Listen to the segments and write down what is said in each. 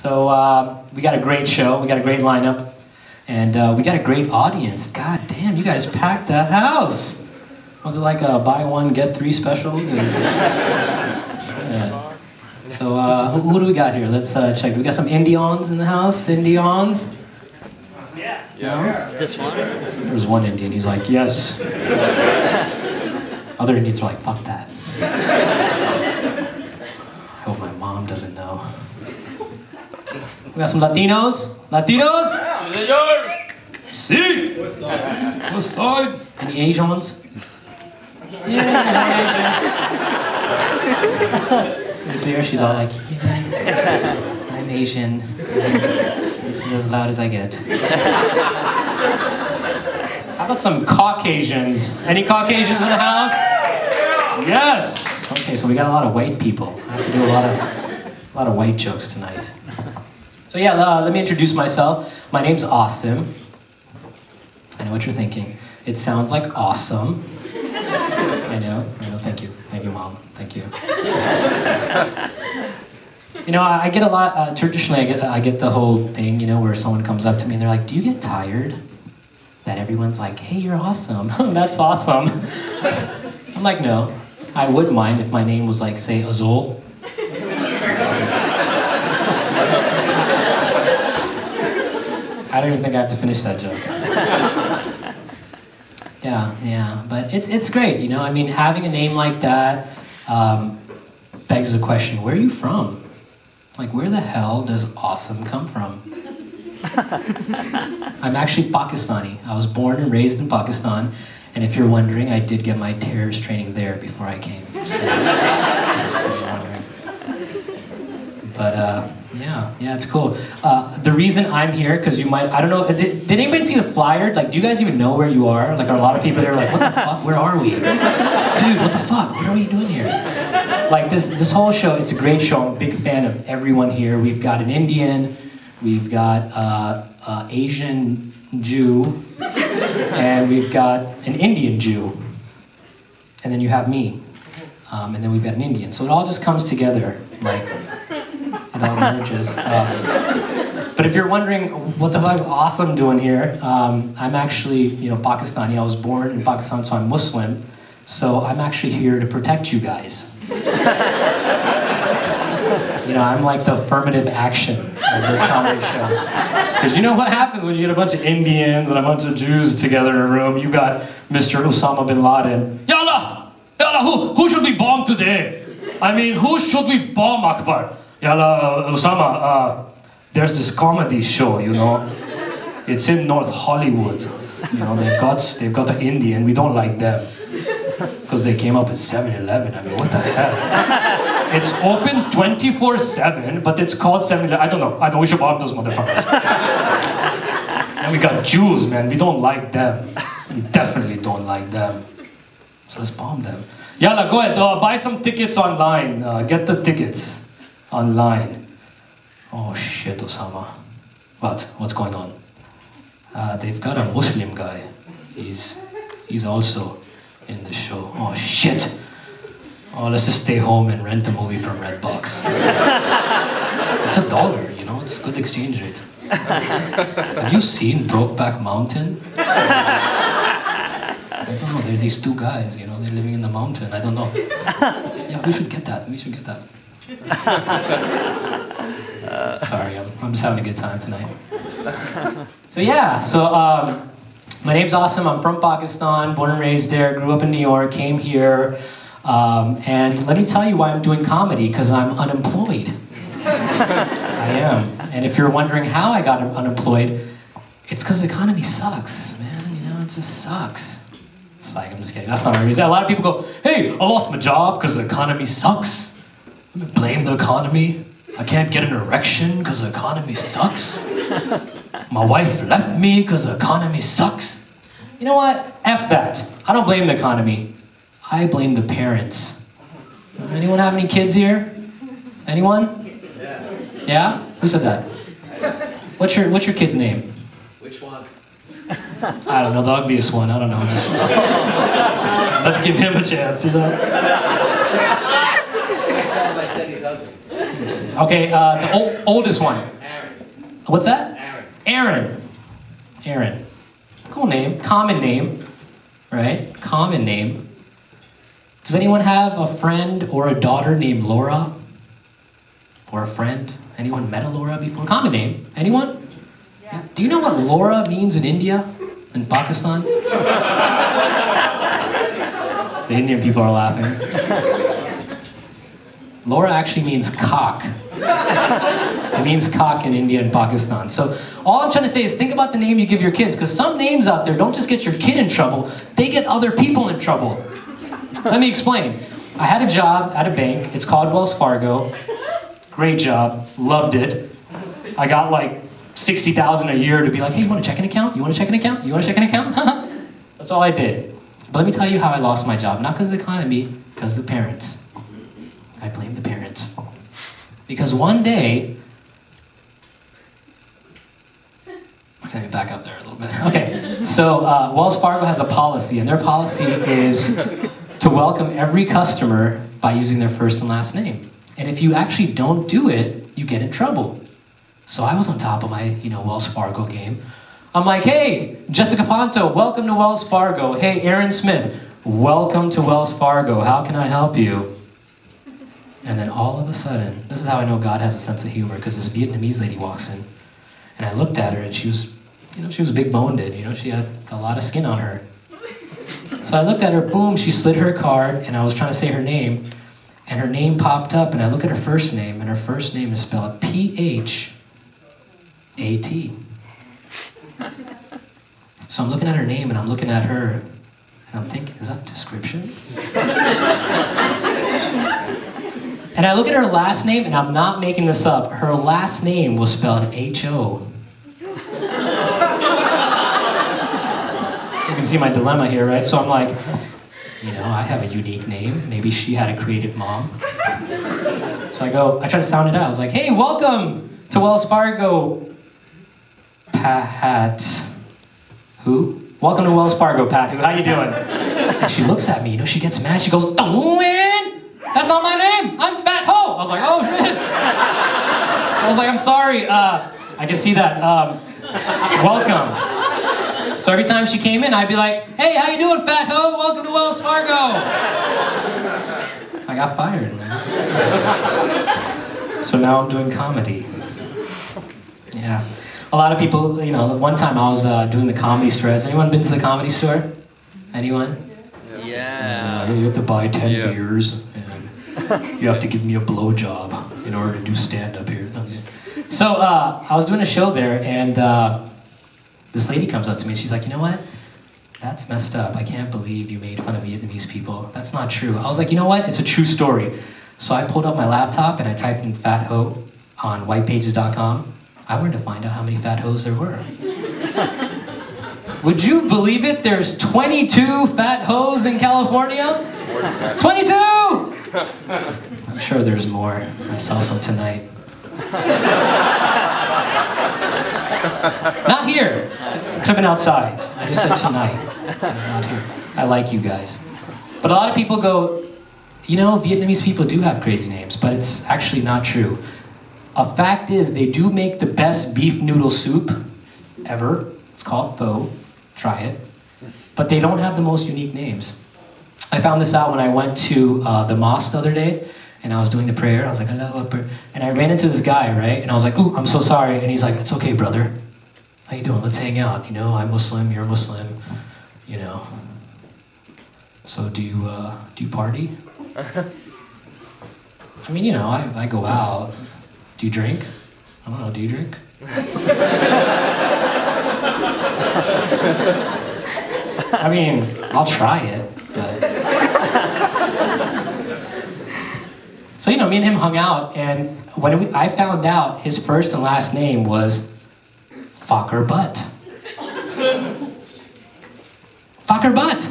So we got a great show, we got a great lineup, and we got a great audience. God damn, you guys packed the house. Was it like a buy one, get three special? Yeah. So who do we got here? Let's check. We got some Indians in the house. Indians? Yeah. No? This one? There's one Indian, he's like, yes. Other Indians are like, fuck that. I hope my mom doesn't know. We got some Latinos? Latinos? Sí! What's up? Any Asians? Yeah, Asian. You see her? She's all like, yeah, I'm Asian. This is as loud as I get. How about some Caucasians? Any Caucasians in the house? Yes! Okay, so we got a lot of white people. I have to do a lot of white jokes tonight. So yeah, let me introduce myself. My name's Asim. I know what you're thinking. It sounds like awesome. I know, thank you. Thank you, Mom. Thank you. You know, I get a lot, traditionally I get the whole thing, you know, where someone comes up to me and they're like, do you get tired that everyone's like, hey, you're awesome. That's awesome. I'm like, no. I wouldn't mind if my name was like, say, Azul. I don't even think I have to finish that joke. Yeah, but it's great, you know. I mean, having a name like that begs the question, where are you from? Like, where the hell does awesome come from? I'm actually Pakistani. I was born and raised in Pakistan, and if you're wondering, I did get my terrorist training there before I came. So, but yeah, it's cool. The reason I'm here, because you might, I don't know, did anybody see the flyer? Like, do you guys even know where you are? Like, are a lot of people there like, what the fuck, where are we? Dude, what the fuck, what are we doing here? Like, this whole show, it's a great show. I'm a big fan of everyone here. We've got an Indian, we've got Asian Jew, and we've got an Indian Jew. And then you have me, and then we've got an Indian. So it all just comes together, like, it all merges. But if you're wondering what the fuck is Awesome doing here, I'm actually, you know, Pakistani. I was born in Pakistan, so I'm Muslim. So I'm actually here to protect you guys. You know, I'm like the affirmative action of this comedy show. Because you know what happens when you get a bunch of Indians and a bunch of Jews together in a room? You got Mr. Osama bin Laden. Yalla! Yalla, who should we bomb today? I mean, who should we bomb, Akbar? Yalla, Osama, there's this comedy show, you know. It's in North Hollywood. You know, they've got the Indian, we don't like them. Because they came up at 7-Eleven. I mean, what the hell? It's open 24/7, but it's called 7-Eleven. I don't know. We should bomb those motherfuckers. And we got Jews, man. We don't like them. We definitely don't like them. So let's bomb them. Yalla, go ahead. Buy some tickets online. Get the tickets online. Oh shit, Osama. What's going on? They've got a Muslim guy. He's also in the show. Oh shit! Oh, let's just stay home and rent a movie from Redbox. It's $1, you know, it's a good exchange rate. Have you seen Brokeback Mountain? I don't know, there's these two guys, you know, they're living in the mountain, I don't know. Yeah, we should get that, Sorry, I'm just having a good time tonight. So yeah, my name's Asim, I'm from Pakistan, born and raised there, grew up in New York, came here, and let me tell you why I'm doing comedy, because I'm unemployed. I am. And if you're wondering how I got unemployed, it's because the economy sucks, man, you know, it just sucks. It's like, I'm just kidding, that's not my reason. A lot of people go, hey, I lost my job because the economy sucks. Let me blame the economy. I can't get an erection because the economy sucks. My wife left me because the economy sucks. You know what? F that. I don't blame the economy. I blame the parents. Anyone have any kids here? Anyone? Yeah? Who said that? What's your kid's name? Which one? I don't know, the ugliest one. I don't know. Let's give him a chance, you know? I said he's ugly. Okay, the oldest one. Aaron. What's that? Aaron. Aaron. Cool name. Common name. Right? Common name. Does anyone have a friend or a daughter named Laura? Or a friend? Anyone met a Laura before? Common name. Anyone? Yeah. Do you know what Laura means in India? In Pakistan? The Indian people are laughing. Laura actually means cock. It means cock in India and Pakistan. So all I'm trying to say is think about the name you give your kids, because some names out there don't just get your kid in trouble, they get other people in trouble. Let me explain. I had a job at a bank. It's called Wells Fargo. Great job. Loved it. I got like $60,000 a year to be like, hey, you want a checking account? You want a checking account? You want a checking account? That's all I did. But let me tell you how I lost my job. Not because of the economy, because of the parents. I blame the parents. Because one day, okay, let me back up there a little bit. Okay, so Wells Fargo has a policy, and their policy is to welcome every customer by using their first and last name. And if you actually don't do it, you get in trouble. So I was on top of my, Wells Fargo game. I'm like, hey, Jessica Ponto, welcome to Wells Fargo. Hey, Aaron Smith, welcome to Wells Fargo. How can I help you? And then all of a sudden, this is how I know God has a sense of humor, because this Vietnamese lady walks in, and I looked at her, and she was, she was big boned, she had a lot of skin on her. So I looked at her, boom, she slid her card, and I was trying to say her name, and her name popped up, and I look at her first name, and her first name is spelled P-H-A-T. So I'm looking at her name, and I'm looking at her, and I'm thinking, is that a description? And I look at her last name, and I'm not making this up. Her last name was spelled H-O. You can see my dilemma here, right? So I'm like, I have a unique name. Maybe she had a creative mom. So I try to sound it out. I was like, hey, welcome to Wells Fargo, Pat. Who? Welcome to Wells Fargo, Pat. How you doing? And she looks at me, she gets mad. She goes, Nguyen! That's not my name! I'm Fat Ho! I was like, oh shit! I was like, I'm sorry, I can see that. Welcome. So every time she came in, I'd be like, hey, how you doing, Fat Ho? Welcome to Wells Fargo! I got fired, man. So now I'm doing comedy. Yeah. A lot of people, one time I was doing the Comedy Store. Has anyone been to the Comedy Store? Anyone? Yeah. You have to buy 10 beers, and you have to give me a blowjob in order to do stand-up here. So I was doing a show there, and this lady comes up to me, and she's like, you know what? That's messed up. I can't believe you made fun of Vietnamese people. That's not true. I was like, you know what? It's a true story. So I pulled up my laptop, and I typed in Fat Ho on whitepages.com. I wanted to find out how many fat hoes there were. Would you believe it? There's 22 fat hoes in California? 22! I'm sure there's more. I saw some tonight. Not here. Could have been outside. I just said tonight. Not here. I like you guys. But a lot of people go, Vietnamese people do have crazy names, but it's actually not true. A fact is, they do make the best beef noodle soup ever. It's called pho. Try it. But they don't have the most unique names. I found this out when I went to the mosque the other day, and I was doing the prayer. I was like, Allahu Akbar. And I ran into this guy, right? And I was like, ooh, I'm so sorry. And he's like, it's okay, brother. How you doing? Let's hang out. I'm Muslim, you're Muslim. So do you party? I mean, I go out. Do you drink? I don't know, do you drink? I mean, I'll try it, but... So, me and him hung out, and when I found out his first and last name was Fokker Butt. Fokker Butt!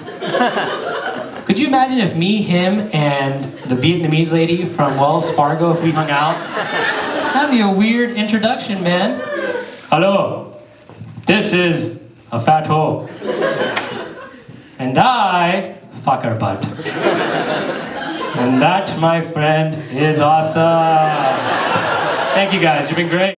Could you imagine if me, him, and the Vietnamese lady from Wells Fargo, if we hung out? That'd be a weird introduction, man. Hello, this is a fat ho. And I fuck her butt. And that, my friend, is awesome. Thank you guys. You've been great.